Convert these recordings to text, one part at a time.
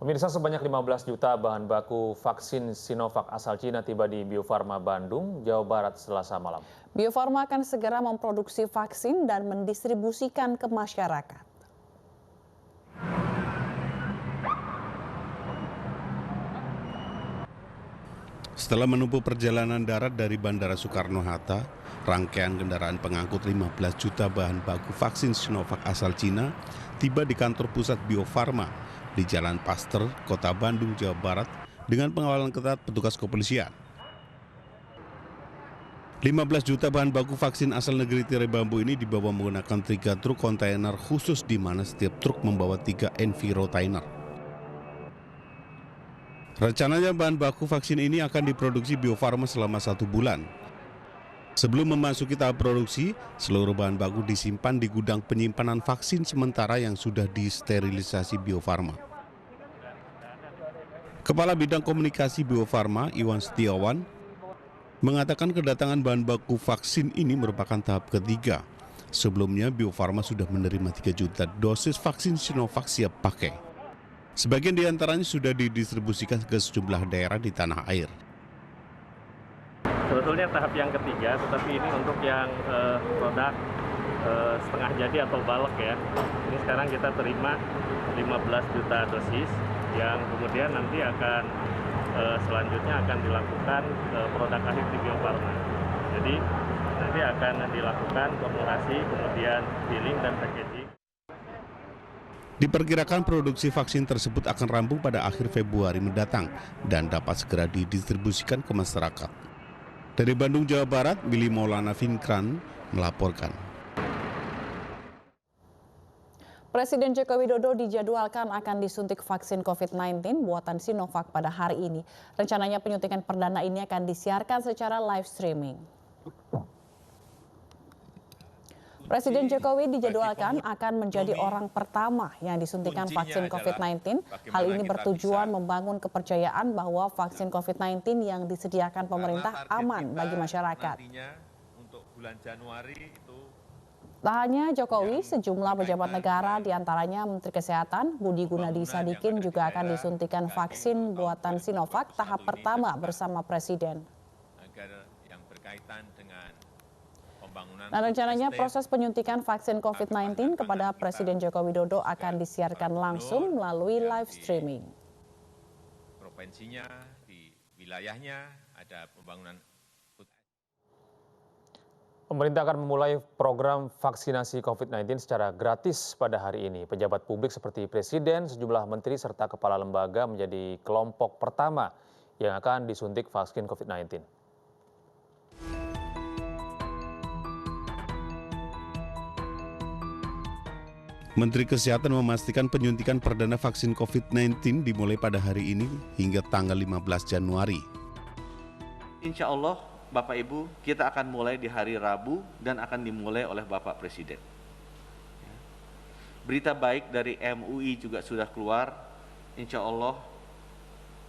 Pemirsa, sebanyak 15 juta bahan baku vaksin Sinovac asal Cina tiba di Bio Farma Bandung, Jawa Barat Selasa malam. Bio Farma akan segera memproduksi vaksin dan mendistribusikan ke masyarakat. Setelah menempuh perjalanan darat dari Bandara Soekarno-Hatta, rangkaian kendaraan pengangkut 15 juta bahan baku vaksin Sinovac asal Cina tiba di kantor pusat Bio Farma di Jalan Paster, Kota Bandung, Jawa Barat dengan pengawalan ketat petugas kepolisian. 15 juta bahan baku vaksin asal negeri tirai bambu ini dibawa menggunakan 3 truk kontainer khusus di mana setiap truk membawa 3 Envirotainer. Rencananya bahan baku vaksin ini akan diproduksi Bio Farma selama 1 bulan. Sebelum memasuki tahap produksi, seluruh bahan baku disimpan di gudang penyimpanan vaksin sementara yang sudah disterilisasi Bio Farma. Kepala Bidang Komunikasi Bio Farma, Iwan Setiawan, mengatakan kedatangan bahan baku vaksin ini merupakan tahap ketiga. Sebelumnya Bio Farma sudah menerima 3 juta dosis vaksin Sinovac siap pakai. Sebagian diantaranya sudah didistribusikan ke sejumlah daerah di tanah air. Sebetulnya tahap yang ketiga, tetapi ini untuk yang produk setengah jadi atau bulk ya. Ini sekarang kita terima 15 juta dosis yang kemudian nanti akan selanjutnya akan dilakukan produk akhir di Bio Farma. Jadi nanti akan dilakukan formulasi, kemudian filling dan packaging. Diperkirakan produksi vaksin tersebut akan rampung pada akhir Februari mendatang dan dapat segera didistribusikan ke masyarakat. Dari Bandung, Jawa Barat, Billy Maulana Finkran melaporkan. Presiden Joko Widodo dijadwalkan akan disuntik vaksin COVID-19 buatan Sinovac pada hari ini. Rencananya penyuntikan perdana ini akan disiarkan secara live streaming. Presiden Jokowi dijadwalkan akan menjadi orang pertama yang disuntikan vaksin COVID-19. Hal ini bertujuan membangun kepercayaan bahwa vaksin COVID-19 yang disediakan pemerintah aman bagi masyarakat. Tak hanya Jokowi, sejumlah pejabat negara diantaranya Menteri Kesehatan Budi Gunadi Sadikin juga akan disuntikan vaksin buatan Sinovac tahap pertama bersama Presiden. Nah, rencananya proses penyuntikan vaksin COVID-19 kepada Presiden Joko Widodo akan disiarkan langsung melalui live streaming. Provinsinya, di wilayahnya ada pembangunan. Pemerintah akan memulai program vaksinasi COVID-19 secara gratis pada hari ini. Pejabat publik seperti Presiden, sejumlah menteri, serta kepala lembaga menjadi kelompok pertama yang akan disuntik vaksin COVID-19. Menteri Kesehatan memastikan penyuntikan perdana vaksin COVID-19 dimulai pada hari ini hingga tanggal 15 Januari. Insya Allah, Bapak Ibu, kita akan mulai di hari Rabu dan akan dimulai oleh Bapak Presiden. Berita baik dari MUI juga sudah keluar. Insya Allah,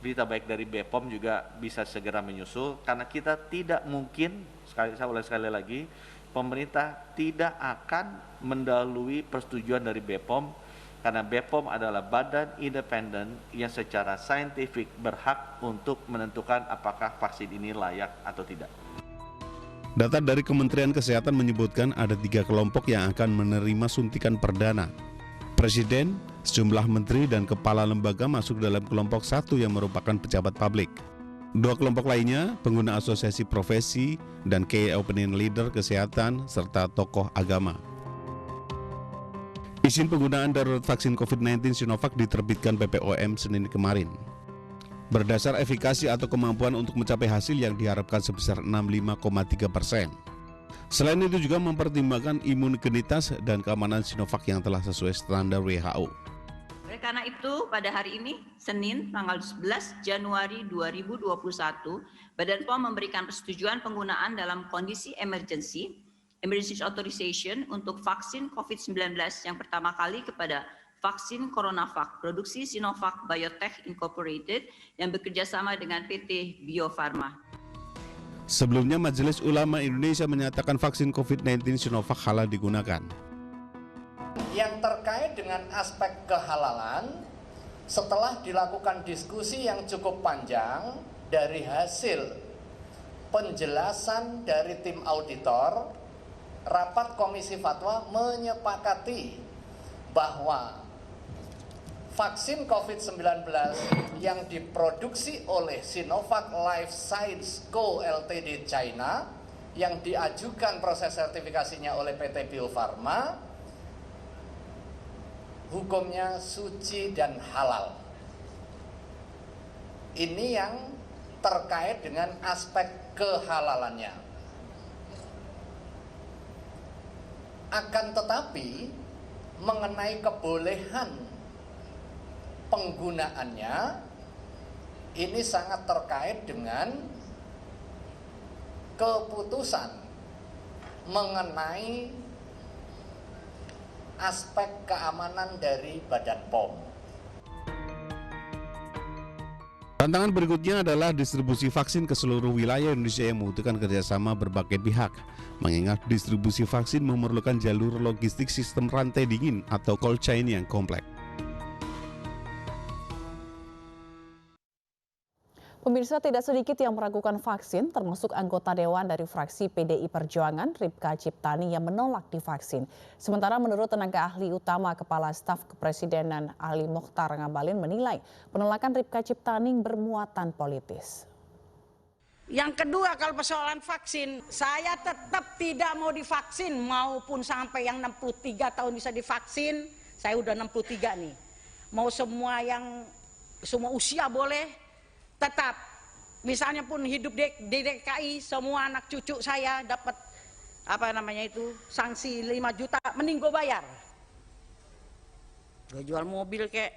berita baik dari BPOM juga bisa segera menyusul. Karena kita tidak mungkin, sekali lagi, pemerintah tidak akan mendahului persetujuan dari BPOM karena BPOM adalah badan independen yang secara saintifik berhak untuk menentukan apakah vaksin ini layak atau tidak. Data dari Kementerian Kesehatan menyebutkan ada 3 kelompok yang akan menerima suntikan perdana. Presiden, sejumlah menteri dan kepala lembaga masuk dalam kelompok 1 yang merupakan pejabat publik. 2 kelompok lainnya, pengguna asosiasi profesi dan key opinion leader kesehatan serta tokoh agama. Izin penggunaan darurat vaksin COVID-19 Sinovac diterbitkan BPOM Senin kemarin. Berdasar efikasi atau kemampuan untuk mencapai hasil yang diharapkan sebesar 65,3%. Selain itu juga mempertimbangkan imunogenitas dan keamanan Sinovac yang telah sesuai standar WHO. Oleh karena itu, pada hari ini, Senin, tanggal 11 Januari 2021, Badan POM memberikan persetujuan penggunaan dalam kondisi emergency authorization untuk vaksin COVID-19 yang pertama kali kepada vaksin CoronaVac, produksi Sinovac Biotech Incorporated yang bekerjasama dengan PT Bio Farma. Sebelumnya, Majelis Ulama Indonesia menyatakan vaksin COVID-19 Sinovac halal digunakan. Yang terkait dengan aspek kehalalan, Setelah dilakukan diskusi yang cukup panjang dari hasil penjelasan dari tim auditor, rapat Komisi Fatwa menyepakati bahwa vaksin COVID-19 yang diproduksi oleh Sinovac Life Science Co. Ltd. China yang diajukan proses sertifikasinya oleh PT Bio Farma hukumnya suci dan halal. Ini yang terkait dengan aspek kehalalannya. Akan tetapi mengenai kebolehan penggunaannya ini sangat terkait dengan keputusan mengenai aspek keamanan dari Badan POM. Tantangan berikutnya adalah distribusi vaksin ke seluruh wilayah Indonesia yang membutuhkan kerjasama berbagai pihak. Mengingat distribusi vaksin memerlukan jalur logistik sistem rantai dingin atau cold chain yang kompleks. Pemirsa, tidak sedikit yang meragukan vaksin, termasuk anggota Dewan dari fraksi PDI Perjuangan, Ripka Ciptani, yang menolak divaksin. Sementara menurut tenaga ahli utama Kepala Staf Kepresidenan Ali Mokhtar Ngabalin menilai penolakan Ripka Ciptani bermuatan politis. Yang kedua, kalau persoalan vaksin, saya tetap tidak mau divaksin, maupun sampai yang 63 tahun bisa divaksin, saya udah 63 nih. Mau semua usia boleh. Tetap, misalnya pun hidup di DKI, semua anak cucu saya dapat sanksi 5 juta, mending gue bayar. Gue jual mobil kayak,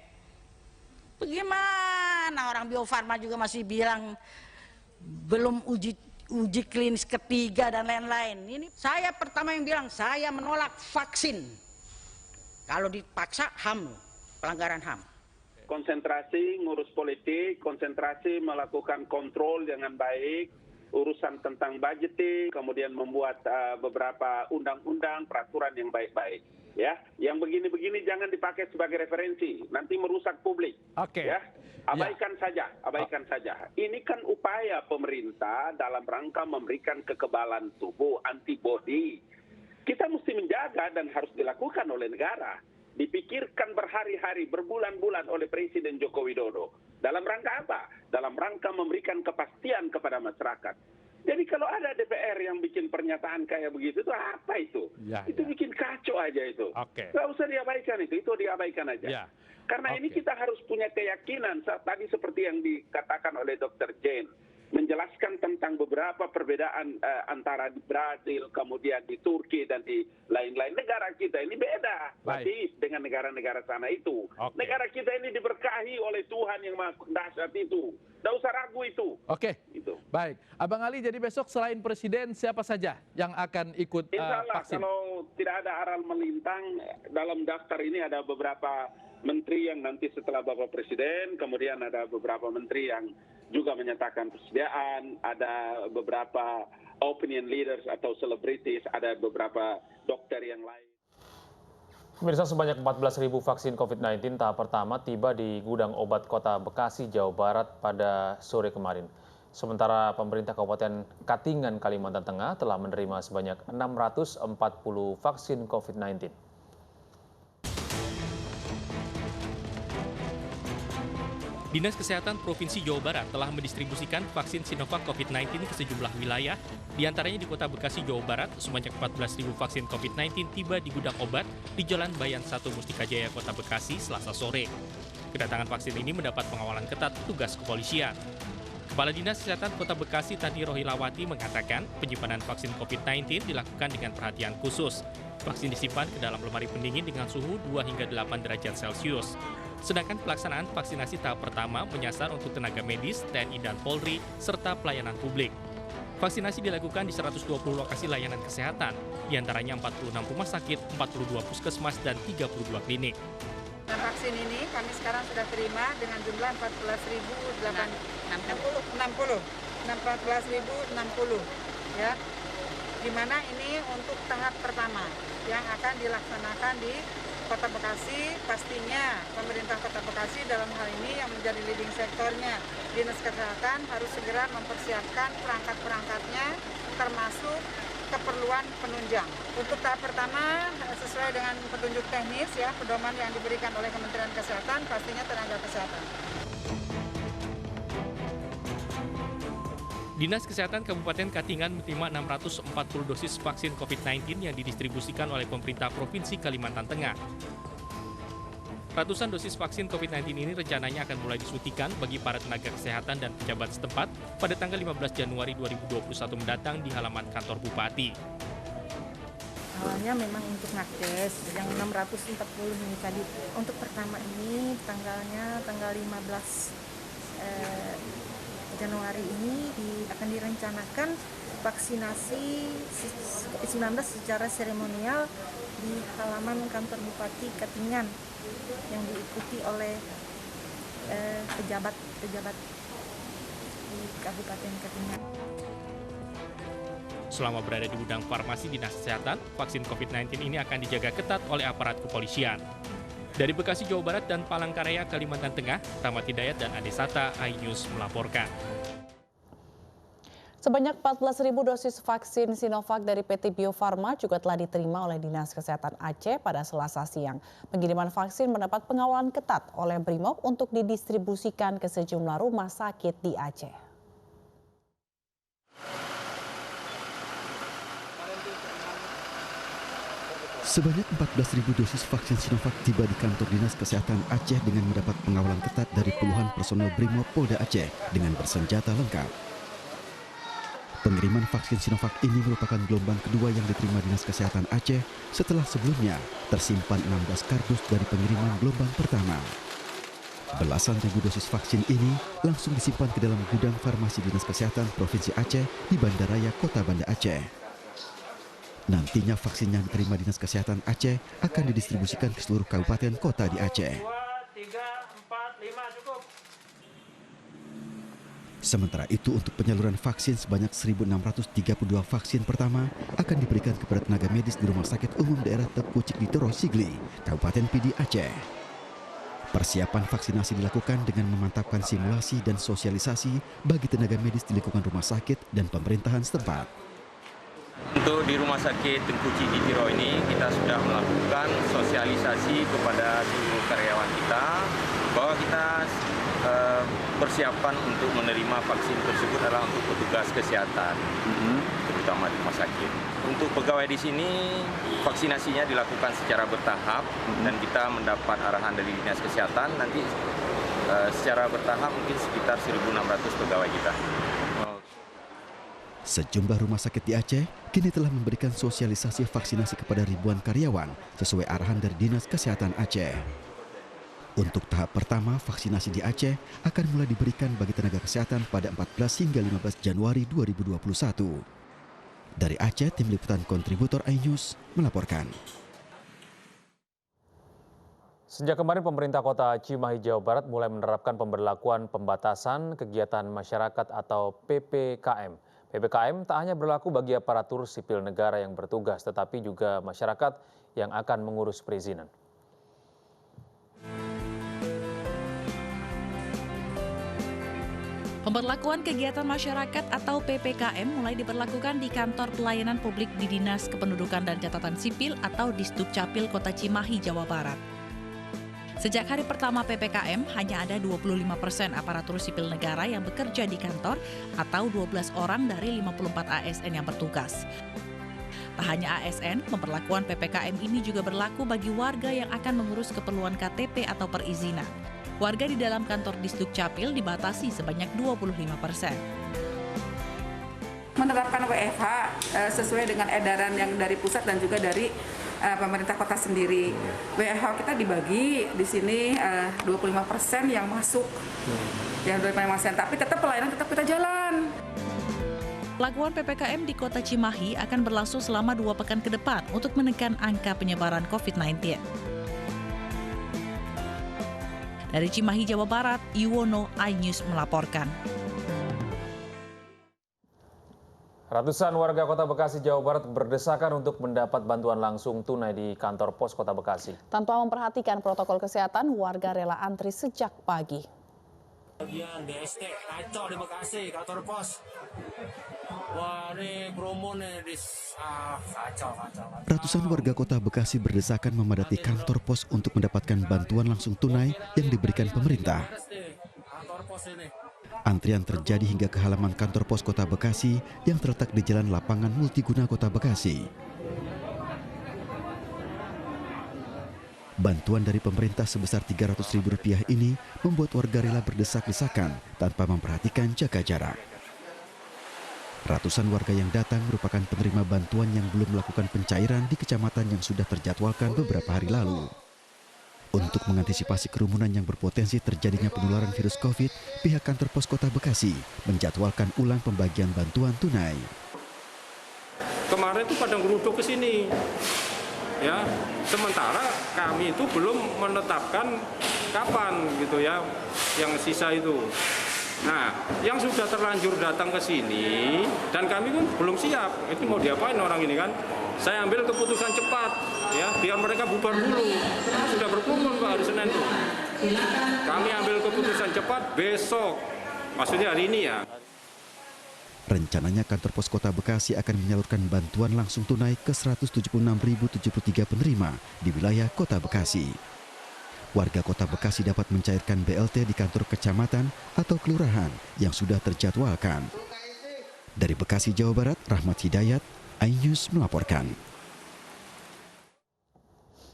bagaimana orang Bio Farma juga masih bilang belum uji klinis ketiga dan lain-lain. Ini saya pertama yang bilang, saya menolak vaksin. Kalau dipaksa HAM, pelanggaran HAM. Konsentrasi ngurus politik, konsentrasi melakukan kontrol dengan baik, urusan tentang budgeting, kemudian membuat beberapa undang-undang, peraturan yang baik-baik. Ya, yang begini-begini jangan dipakai sebagai referensi, nanti merusak publik. Oke. Ya, abaikan saja. Ini kan upaya pemerintah dalam rangka memberikan kekebalan tubuh, antibodi. Kita mesti menjaga dan harus dilakukan oleh negara. Dipikirkan berhari-hari, berbulan-bulan oleh Presiden Joko Widodo. Dalam rangka apa? Dalam rangka memberikan kepastian kepada masyarakat. Jadi kalau ada DPR yang bikin pernyataan kayak begitu, itu apa itu? Itu bikin kacau aja itu. Nggak usah diabaikan itu diabaikan aja. Karena ini kita harus punya keyakinan, tadi seperti yang dikatakan oleh Dr. Jane, menjelaskan tentang beberapa perbedaan antara di Brasil, kemudian di Turki, dan di lain-lain. Negara kita ini beda berarti dengan negara-negara sana itu. Negara kita ini diberkahi oleh Tuhan yang maha dahsyat itu. Tidak usah ragu itu. Gitu. Baik. Abang Ali, jadi besok selain Presiden, siapa saja yang akan ikut Insya Allah, vaksin? kalau tidak ada aral melintang, dalam daftar ini ada beberapa menteri yang nanti setelah Bapak Presiden, kemudian ada beberapa menteri yang juga menyatakan persediaan, ada beberapa opinion leaders atau selebritis, ada beberapa dokter yang lain. Pemirsa, sebanyak 14.000 vaksin COVID-19 tahap pertama tiba di gudang obat Kota Bekasi, Jawa Barat pada sore kemarin. Sementara pemerintah Kabupaten Katingan, Kalimantan Tengah telah menerima sebanyak 640 vaksin COVID-19. Dinas Kesehatan Provinsi Jawa Barat telah mendistribusikan vaksin Sinovac COVID-19 ke sejumlah wilayah, diantaranya di Kota Bekasi, Jawa Barat, sebanyak 14.000 vaksin COVID-19 tiba di gudang obat di Jalan Bayan 1 Mustika Jaya, Kota Bekasi, Selasa sore. Kedatangan vaksin ini mendapat pengawalan ketat petugas kepolisian. Kepala Dinas Kesehatan Kota Bekasi, Tani Rohilawati, mengatakan penyimpanan vaksin COVID-19 dilakukan dengan perhatian khusus. Vaksin disimpan ke dalam lemari pendingin dengan suhu 2 hingga 8 derajat Celcius. Sedangkan pelaksanaan vaksinasi tahap pertama menyasar untuk tenaga medis, TNI dan Polri, serta pelayanan publik. Vaksinasi dilakukan di 120 lokasi layanan kesehatan, diantaranya 46 rumah sakit, 42 puskesmas, dan 32 klinik. Dan vaksin ini kami sekarang sudah terima dengan jumlah 14.060 ya, di mana ini untuk tahap pertama yang akan dilaksanakan di Kota Bekasi, pastinya pemerintah Kota Bekasi dalam hal ini yang menjadi leading sektornya, Dinas Kesehatan harus segera mempersiapkan perangkat-perangkatnya termasuk keperluan penunjang. Untuk tahap pertama sesuai dengan petunjuk teknis ya, pedoman yang diberikan oleh Kementerian Kesehatan, pastinya tenaga kesehatan. Dinas Kesehatan Kabupaten Katingan menerima 640 dosis vaksin COVID-19 yang didistribusikan oleh pemerintah Provinsi Kalimantan Tengah. Ratusan dosis vaksin COVID-19 ini rencananya akan mulai disuntikan bagi para tenaga kesehatan dan pejabat setempat pada tanggal 15 Januari 2021 mendatang di halaman kantor Bupati. Awalnya memang untuk nakes, yang 640 ini tadi. Untuk pertama ini tanggalnya tanggal 15 Januari ini akan direncanakan vaksinasi COVID-19 secara seremonial di halaman kantor Bupati Katingan yang diikuti oleh pejabat di Kabupaten Katingan. Selama berada di gudang farmasi Dinas Kesehatan, vaksin COVID-19 ini akan dijaga ketat oleh aparat kepolisian. Dari Bekasi, Jawa Barat dan Palangkaraya, Kalimantan Tengah, Rahmat Hidayat dan Adesata, iNews melaporkan. Sebanyak 14.000 dosis vaksin Sinovac dari PT Bio Farma juga telah diterima oleh Dinas Kesehatan Aceh pada Selasa siang. Pengiriman vaksin mendapat pengawalan ketat oleh Brimob untuk didistribusikan ke sejumlah rumah sakit di Aceh. Sebanyak 14.000 dosis vaksin Sinovac tiba di kantor Dinas Kesehatan Aceh dengan mendapat pengawalan ketat dari puluhan personel Brimob Polda Aceh dengan bersenjata lengkap. Pengiriman vaksin Sinovac ini merupakan gelombang kedua yang diterima Dinas Kesehatan Aceh setelah sebelumnya tersimpan 16 kardus dari pengiriman gelombang pertama. Belasan ribu dosis vaksin ini langsung disimpan ke dalam gudang farmasi Dinas Kesehatan Provinsi Aceh di Bandaraya Kota Banda Aceh. Nantinya vaksin yang diterima Dinas Kesehatan Aceh akan didistribusikan ke seluruh kabupaten kota di Aceh. Sementara itu untuk penyaluran vaksin sebanyak 1.632 vaksin pertama akan diberikan kepada tenaga medis di Rumah Sakit Umum Daerah Tepkucik di Toro Sigli, Kabupaten Pidi, Aceh. Persiapan vaksinasi dilakukan dengan memantapkan simulasi dan sosialisasi bagi tenaga medis di lingkungan rumah sakit dan pemerintahan setempat. Untuk di Rumah Sakit Tengkuci di Tiro ini kita sudah melakukan sosialisasi kepada seluruh karyawan kita bahwa kita persiapan untuk menerima vaksin tersebut adalah untuk petugas kesehatan, terutama di rumah sakit. Untuk pegawai di sini vaksinasinya dilakukan secara bertahap dan kita mendapat arahan dari Dinas Kesehatan nanti secara bertahap mungkin sekitar 1.600 pegawai kita. Sejumlah rumah sakit di Aceh kini telah memberikan sosialisasi vaksinasi kepada ribuan karyawan sesuai arahan dari Dinas Kesehatan Aceh. Untuk tahap pertama, vaksinasi di Aceh akan mulai diberikan bagi tenaga kesehatan pada 14 hingga 15 Januari 2021. Dari Aceh, tim liputan kontributor iNews melaporkan. Sejak kemarin pemerintah kota Cimahi, Jawa Barat mulai menerapkan pemberlakuan pembatasan kegiatan masyarakat atau PPKM. PPKM tak hanya berlaku bagi aparatur sipil negara yang bertugas, tetapi juga masyarakat yang akan mengurus perizinan. Pemberlakuan kegiatan masyarakat atau PPKM mulai diberlakukan di kantor pelayanan publik di Dinas Kependudukan dan Catatan Sipil atau Disdukcapil Kota Cimahi, Jawa Barat. Sejak hari pertama PPKM, hanya ada 25% aparatur sipil negara yang bekerja di kantor atau 12 orang dari 54 ASN yang bertugas. Tak hanya ASN, pemberlakuan PPKM ini juga berlaku bagi warga yang akan mengurus keperluan KTP atau perizinan. Warga di dalam kantor Disdukcapil dibatasi sebanyak 25%. Menerapkan WFH sesuai dengan edaran yang dari pusat dan juga dari pemerintah kota sendiri. WFH kita dibagi di sini 25% yang masuk, yang 25%, tapi tetap pelayanan tetap kita jalan. Pelakuan PPKM di Kota Cimahi akan berlangsung selama 2 pekan ke depan untuk menekan angka penyebaran COVID-19. Dari Cimahi, Jawa Barat, Yuwono, iNews melaporkan. Ratusan warga Kota Bekasi, Jawa Barat berdesakan untuk mendapat bantuan langsung tunai di kantor pos Kota Bekasi. Tanpa memperhatikan protokol kesehatan, warga rela antri sejak pagi. Bagian DST kacau di Bekasi, kantor pos. Wah, ini promo nih, kacau. Ratusan warga Kota Bekasi berdesakan memadati kantor pos untuk mendapatkan bantuan langsung tunai yang diberikan pemerintah. Antrian terjadi hingga ke halaman kantor pos Kota Bekasi yang terletak di Jalan Lapangan Multiguna Kota Bekasi. Bantuan dari pemerintah sebesar Rp300.000 ini membuat warga rela berdesak-desakan tanpa memperhatikan jaga jarak. Ratusan warga yang datang merupakan penerima bantuan yang belum melakukan pencairan di kecamatan yang sudah terjadwalkan beberapa hari lalu. Untuk mengantisipasi kerumunan yang berpotensi terjadinya penularan virus COVID, pihak kantor pos Kota Bekasi menjadwalkan ulang pembagian bantuan tunai. Kemarin itu pada ngeruduk ke sini, ya. Sementara kami itu belum menetapkan kapan gitu ya, yang sisa itu. Nah, yang sudah terlanjur datang ke sini dan kami pun belum siap. Itu mau diapain orang ini kan? Saya ambil keputusan cepat, ya, biar mereka bubar dulu. Karena sudah berkumpul Pak hari Senin tuh. Kami ambil keputusan cepat besok, maksudnya hari ini ya. Rencananya kantor pos Kota Bekasi akan menyalurkan bantuan langsung tunai ke 176.073 penerima di wilayah Kota Bekasi. Warga Kota Bekasi dapat mencairkan BLT di kantor kecamatan atau kelurahan yang sudah terjadwalkan. Dari Bekasi, Jawa Barat, Rahmat Hidayat, iNews melaporkan.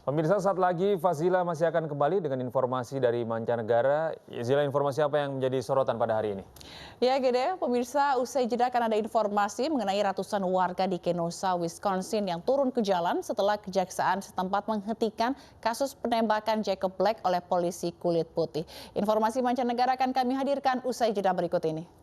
Pemirsa, saat lagi Fazila masih akan kembali dengan informasi dari mancanegara. Zila, informasi apa yang menjadi sorotan pada hari ini? Ya, Gede, pemirsa, usai jeda akan ada informasi mengenai ratusan warga di Kenosha, Wisconsin yang turun ke jalan setelah kejaksaan setempat menghentikan kasus penembakan Jacob Blake oleh polisi kulit putih. Informasi mancanegara akan kami hadirkan usai jeda berikut ini.